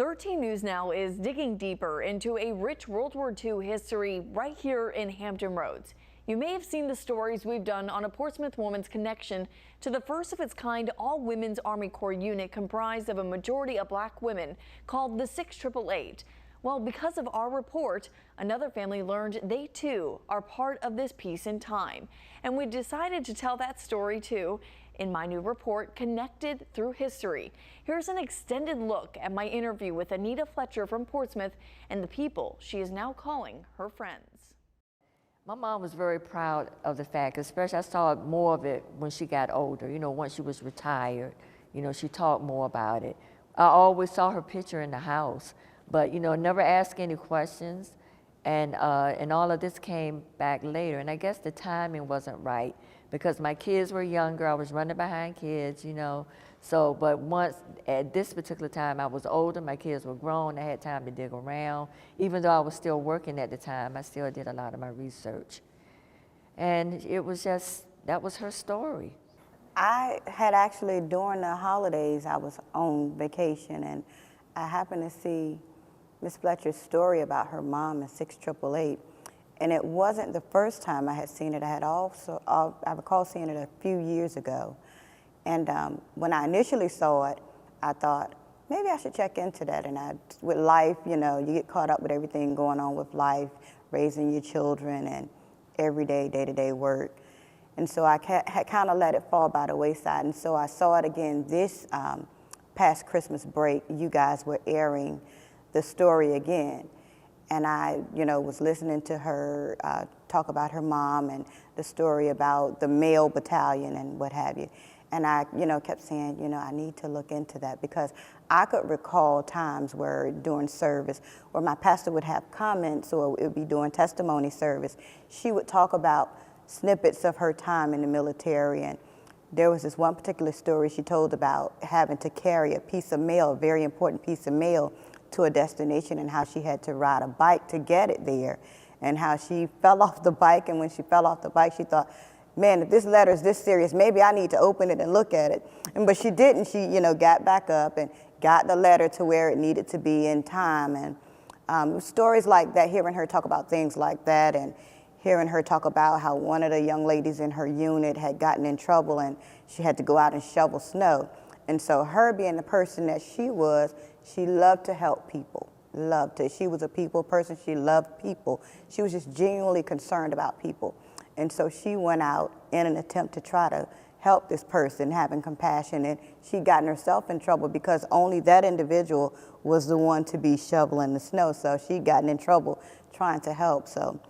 13 News Now is digging deeper into a rich World War II history right here in Hampton Roads. You may have seen the stories we've done on a Portsmouth woman's connection to the first of its kind all-women's Army Corps unit comprised of a majority of black women called the 6888. Well, because of our report, another family learned they too are part of this piece in time. And we decided to tell that story too in my new report, Connected Through History. Here's an extended look at my interview with Anita Fletcher from Portsmouth and the people she is now calling her friends. My mom was very proud of the fact, especially I saw more of it when she got older. You know, once she was retired, you know, she talked more about it. I always saw her picture in the house, but, you know, never asked any questions. And all of this came back later. And I guess the timing wasn't right because my kids were younger. I was running behind kids, you know. So, but once at this particular time, I was older, my kids were grown, I had time to dig around. Even though I was still working at the time, I still did a lot of my research. And it was just, that was her story. I had actually, during the holidays, I was on vacation and I happened to see Miss Fletcher's story about her mom and 6888. And it wasn't the first time I had seen it. I recall seeing it a few years ago. And when I initially saw it, I thought, maybe I should check into that. And with life, you know, you get caught up with everything going on with life, raising your children and everyday, day-to-day work. And so I had kind of let it fall by the wayside. And so I saw it again this past Christmas break. You guys were airing the story again. And I, you know, was listening to her talk about her mom and the story about the male battalion and what have you. And I, you know, kept saying, you know, I need to look into that because I could recall times where during service, where my pastor would have comments or it would be during testimony service, she would talk about snippets of her time in the military. And there was this one particular story she told about having to carry a piece of mail, a very important piece of mail, to a destination and how she had to ride a bike to get it there and how she fell off the bike. And when she fell off the bike, she thought, man, if this letter is this serious, maybe I need to open it and look at it. But she didn't. She, you know, got back up and got the letter to where it needed to be in time. And stories like that, hearing her talk about things like that and hearing her talk about how one of the young ladies in her unit had gotten in trouble and she had to go out and shovel snow. And so her being the person that she was, she loved to help people, loved it. She was a people person. She loved people. She was just genuinely concerned about people. And so she went out in an attempt to try to help this person, having compassion, and she gotten herself in trouble because only that individual was the one to be shoveling the snow. So she gotten in trouble trying to help. So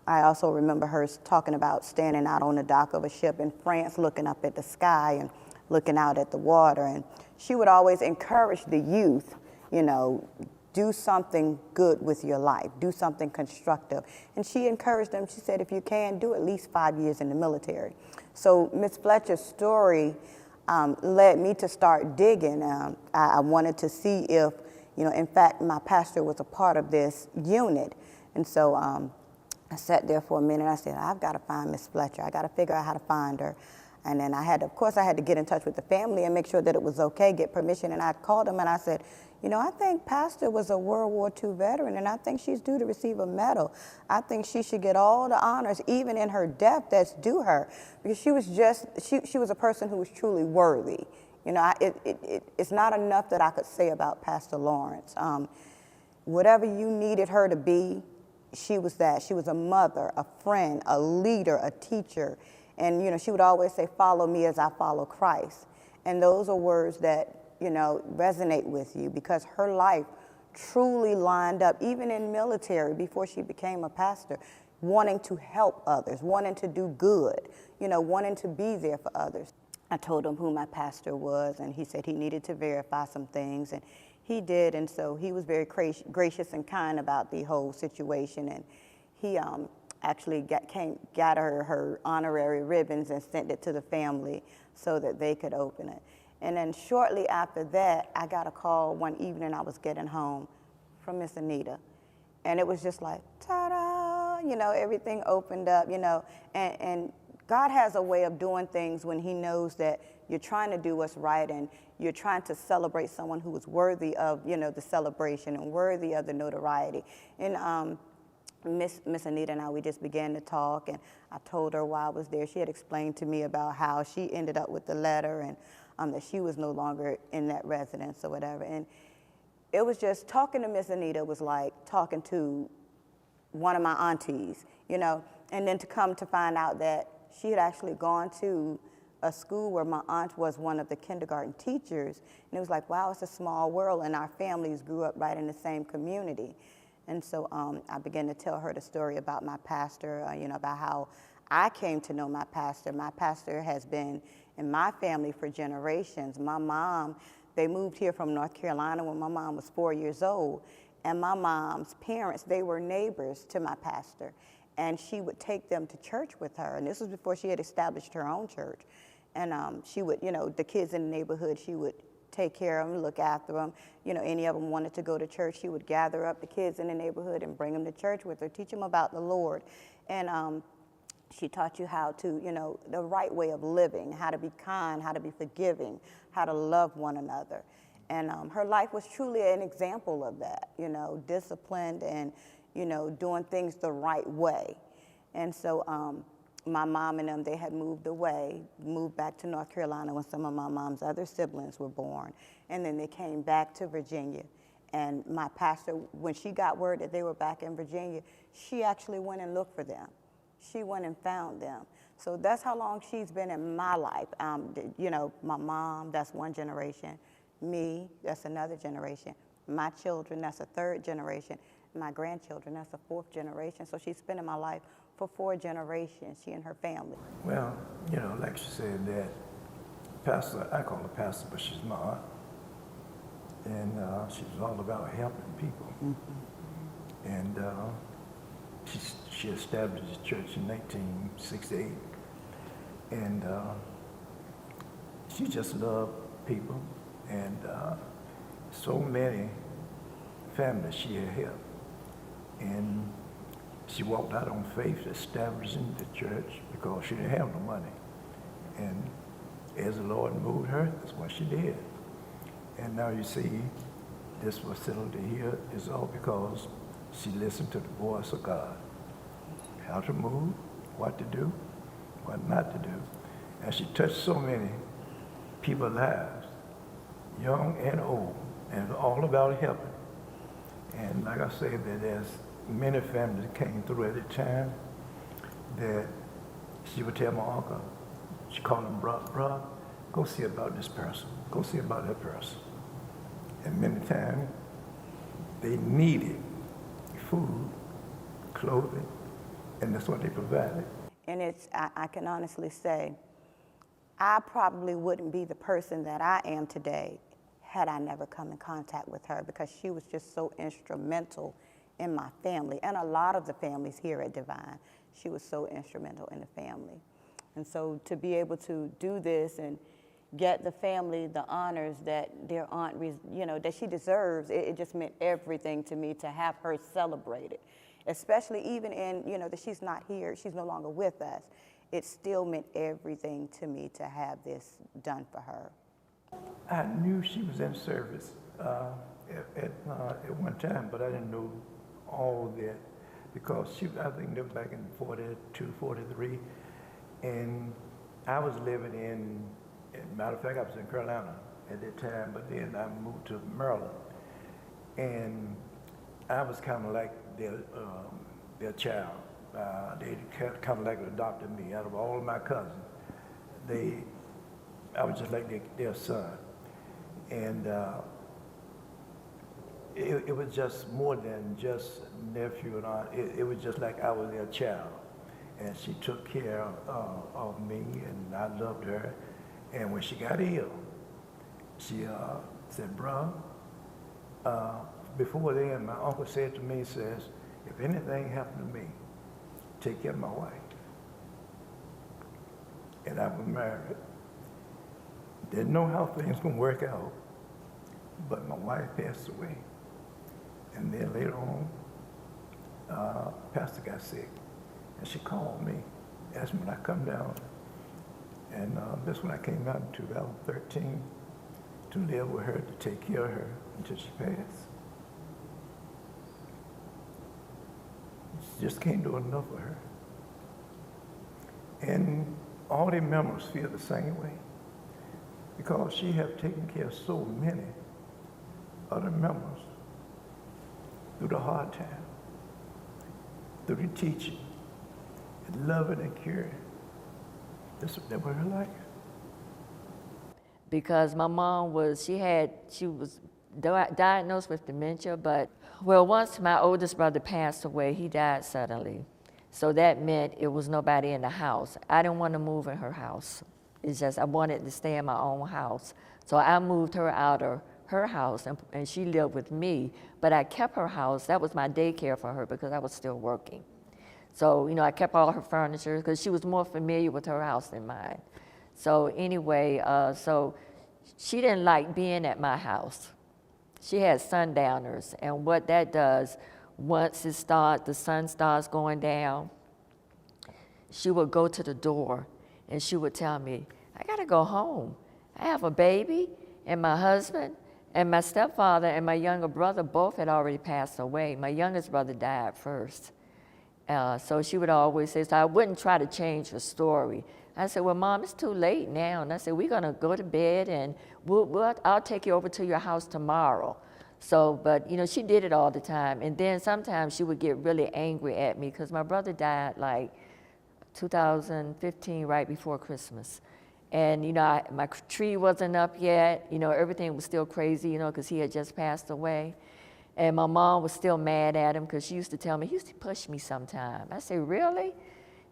I also remember her talking about standing out on the dock of a ship in France, looking up at the sky and looking out at the water. And she would always encourage the youth, you know, do something good with your life, do something constructive. And she encouraged them, she said, if you can, do at least 5 years in the military. So Miss Fletcher's story led me to start digging. I wanted to see if, you know, in fact, my pastor was a part of this unit. And so I sat there for a minute, I said, I've got to find Miss Fletcher. I got to figure out how to find her. And then of course, I had to get in touch with the family and make sure that it was okay, get permission. And I called them and I said, you know, I think Pastor was a World War II veteran and I think she's due to receive a medal. I think she should get all the honors, even in her death, that's due her. Because she was just, she was a person who was truly worthy. You know, it's not enough that I could say about Pastor Lawrence. Whatever you needed her to be, she was that. She was a mother, a friend, a leader, a teacher. And, you know, she would always say, follow me as I follow Christ. And those are words that, you know, resonate with you because her life truly lined up, even in military before she became a pastor, wanting to help others, wanting to do good, you know, wanting to be there for others. I told him who my pastor was, and he said he needed to verify some things, and he did. And so he was very gracious and kind about the whole situation. And he actually got her honorary ribbons and sent it to the family so that they could open it. And then shortly after that, I got a call one evening I was getting home from Miss Anita. And it was just like, ta-da, you know, everything opened up, you know, and God has a way of doing things when he knows that you're trying to do what's right and you're trying to celebrate someone who is worthy of, the celebration and worthy of the notoriety. And Miss Anita and I, we just began to talk, and I told her while I was there, she had explained to me about how she ended up with the letter and that she was no longer in that residence or whatever. And it was just talking to Miss Anita was like talking to one of my aunties, and then to come to find out that she had actually gone to a school where my aunt was one of the kindergarten teachers. And it was like, wow, it's a small world, and our families grew up right in the same community. And so I began to tell her the story about my pastor, about how I came to know my pastor. My pastor has been in my family for generations. My mom, they moved here from North Carolina when my mom was 4 years old. And my mom's parents, they were neighbors to my pastor. And she would take them to church with her. And this was before she had established her own church. And she would, the kids in the neighborhood, she would take care of them, look after them. Any of them wanted to go to church, she would gather up the kids in the neighborhood and bring them to church with her, teach them about the Lord. And she taught you how to, the right way of living, how to be kind, how to be forgiving, how to love one another. And her life was truly an example of that, disciplined and, doing things the right way. And so my mom and them, they had moved back to North Carolina when some of my mom's other siblings were born. And then they came back to Virginia. And my pastor, when she got word that they were back in Virginia, she actually went and looked for them. She went and found them. So that's how long she's been in my life. My mom, that's one generation. Me, that's another generation. My children, that's a third generation. My grandchildren, that's a fourth generation. So she's been in my life for 4 generations, she and her family. Well, like she said, that pastor, I call her pastor, but she's my aunt. And she was all about helping people. Mm-hmm. And she established the church in 1968. And she just loved people. And so many families she had helped. And she walked out on faith, establishing the church because she didn't have no money. And as the Lord moved her, that's what she did. And now you see, this facility here is all because she listened to the voice of God. How to move, what to do, what not to do. And she touched so many people's lives, young and old, and it's all about helping. And like I said, that there's many families that came through at the time that she would tell my uncle, she called him, bruh, go see about this person, go see about that person. And many times they needed food, clothing, and that's what they provided. And I can honestly say, I probably wouldn't be the person that I am today had I never come in contact with her, because she was just so instrumental in my family and a lot of the families here at Divine. She was so instrumental in the family. And so to be able to do this and get the family the honors that their aunt, that she deserves, it just meant everything to me to have her celebrated. Especially even in, that she's not here, she's no longer with us. It still meant everything to me to have this done for her. I knew she was in service at one time, but I didn't know all that because I think that back in 42, 43, and I was living in, matter of fact, I was in Carolina at that time, but then I moved to Maryland, and I was kind of like their child. They kind of like adopted me. Out of all of my cousins, I was just like their son. And it was just more than just nephew and aunt. It was just like I was their child. And she took care of me, and I loved her. And when she got ill, she said, bro, before then, my uncle said to me, he says, if anything happened to me, take care of my wife. And I was married. Didn't know how things gonna work out, but my wife passed away. And then later on, Pastor got sick, and she called me, That's when I come down. And that's when I came out in 2013 to live with her, to take care of her until she passed. Just can't do enough for her. And all the members feel the same way because she have taken care of so many other members through the hard time, through the teaching, and loving and caring. That was her life. Because my mom she was diagnosed with dementia, but once my oldest brother passed away, he died suddenly. So that meant it was nobody in the house. I didn't want to move in her house. It's just I wanted to stay in my own house. So I moved her out of her house and she lived with me, but I kept her house. That was my daycare for her because I was still working. So, I kept all her furniture because she was more familiar with her house than mine. So anyway, so she didn't like being at my house. She had sundowners, and what that does, once the sun starts going down, she would go to the door and she would tell me, I gotta go home. I have a baby, and my husband and my stepfather and my younger brother both had already passed away. My youngest brother died first. So she would always say, so I wouldn't try to change her story. I said, well, Mom, it's too late now. And I said, we're gonna go to bed and I'll take you over to your house tomorrow. So, but she did it all the time. And then sometimes she would get really angry at me because my brother died like 2015, right before Christmas. And my tree wasn't up yet. Everything was still crazy, because he had just passed away. And my mom was still mad at him because she used to tell me, he used to push me sometime. I said, really?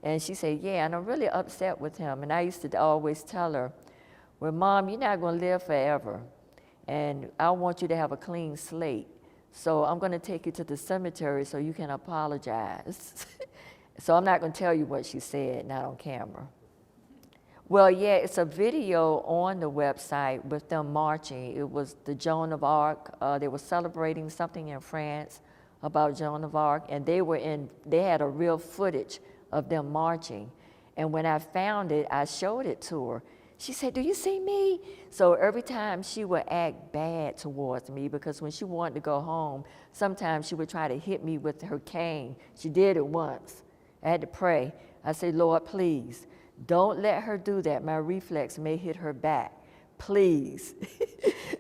And she said, yeah, and I'm really upset with him. And I used to always tell her, well, Mom, you're not going to live forever. And I want you to have a clean slate. So I'm going to take you to the cemetery so you can apologize. So I'm not going to tell you what she said, not on camera. Well, yeah, it's a video on the website with them marching. It was the Joan of Arc. They were celebrating something in France about Joan of Arc, and they had a real footage of them marching. And when I found it, I showed it to her. She said, do you see me? So every time she would act bad towards me, because when she wanted to go home, sometimes she would try to hit me with her cane. She did it once. I had to pray. I said, Lord, please, don't let her do that. My reflex may hit her back. Please.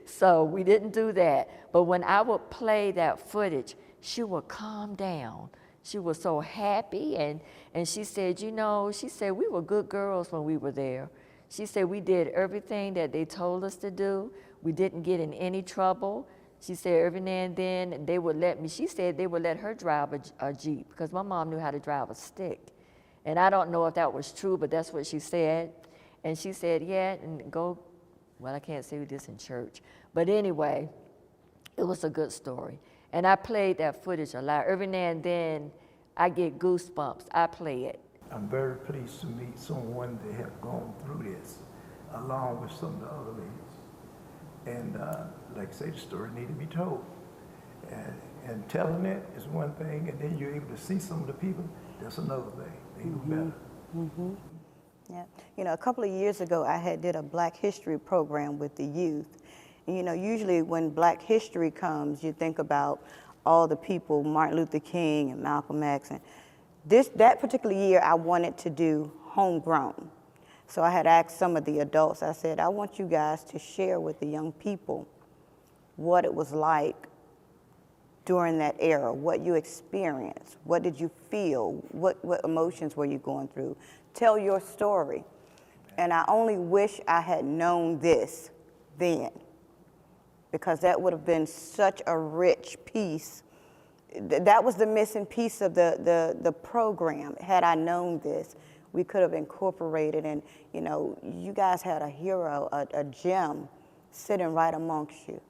So we didn't do that. But when I would play that footage, she would calm down. She was so happy. And she said, she said, we were good girls when we were there. She said, we did everything that they told us to do. We didn't get in any trouble. She said, every now and then they would let me, she said they would let her drive a Jeep because my mom knew how to drive a stick. And I don't know if that was true, but that's what she said. And she said, yeah, and go, well, I can't say this in church. But anyway, it was a good story. And I played that footage a lot. Every now and then, I get goosebumps. I play it. I'm very pleased to meet someone that have gone through this, along with some of the other ladies. And like I say, the story need to be told. And telling it is one thing, and then you're able to see some of the people, that's another thing. They do better. Mm-hmm. Yeah. A couple of years ago, I did a Black History program with the youth. And, usually when Black History comes, you think about all the people, Martin Luther King and Malcolm X. And that particular year, I wanted to do homegrown. So I had asked some of the adults, I said, I want you guys to share with the young people what it was like during that era, what you experienced, what did you feel, what emotions were you going through? Tell your story. And I only wish I had known this then, because that would have been such a rich piece. That was the missing piece of the program. Had I known this, we could have incorporated, and you guys had a hero, a gem sitting right amongst you,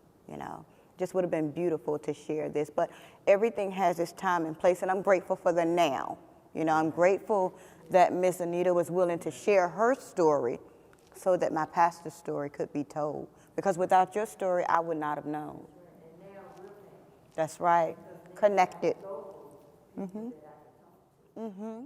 Just would have been beautiful to share this, but everything has its time and place, and I'm grateful for the now. I'm grateful that Miss Anita was willing to share her story so that my pastor's story could be told. Because without your story, I would not have known. That's right. Connected. Mm-hmm. Mm-hmm.